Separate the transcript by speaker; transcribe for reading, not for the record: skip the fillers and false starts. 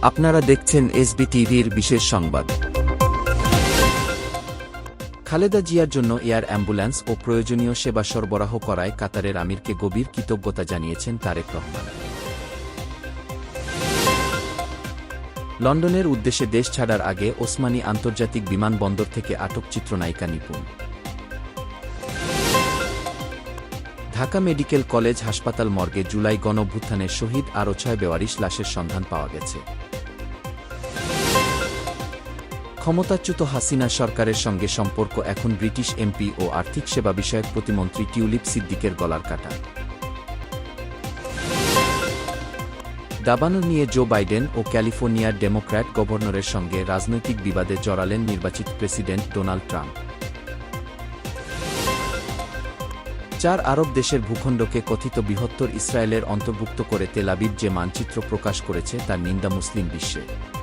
Speaker 1: আপনারা দেখছেন এসবি-টিভির বিশেষ সংবাদ। খালেদা জিয়ার জন্য এয়ার অ্যাম্বুলেন্স ও প্রয়োজনীয় সেবা সরবরাহ করায় কাতারের আমিরকে গভীর কৃতজ্ঞতা জানিয়েছেন তারেক রহমান। লন্ডনের উদ্দেশ্যে দেশ ছাড়ার আগে ওসমানী আন্তর্জাতিক বিমানবন্দর থেকে আটক চিত্রনায়িকা নিপুণ। ঢাকা মেডিকেল কলেজ হাসপাতাল মর্গে জুলাই গণঅভ্যুত্থানের শহীদ আরও ৬ বেওয়ারিশ লাশের সন্ধান পাওয়া গেছে। ক্ষমতাচ্যুত হাসিনা সরকারের সঙ্গে সম্পর্ক এখন ব্রিটিশ এমপি ও আর্থিক সেবা বিষয়ক প্রতিমন্ত্রী টিউলিপ সিদ্দিকের গলার কাটা। দাবানল নিয়ে জো বাইডেন ও ক্যালিফোর্নিয়ার ডেমোক্র্যাট গভর্নরের সঙ্গে রাজনৈতিক বিবাদে জড়ালেন নির্বাচিত প্রেসিডেন্ট ডোনাল্ড ট্রাম্প। ৪ আরব দেশের ভূখণ্ডকে কথিত বৃহত্তর ইসরায়েলের অন্তর্ভুক্ত করে তেল আবিব যে মানচিত্র প্রকাশ করেছে তার নিন্দা মুসলিম বিশ্বে।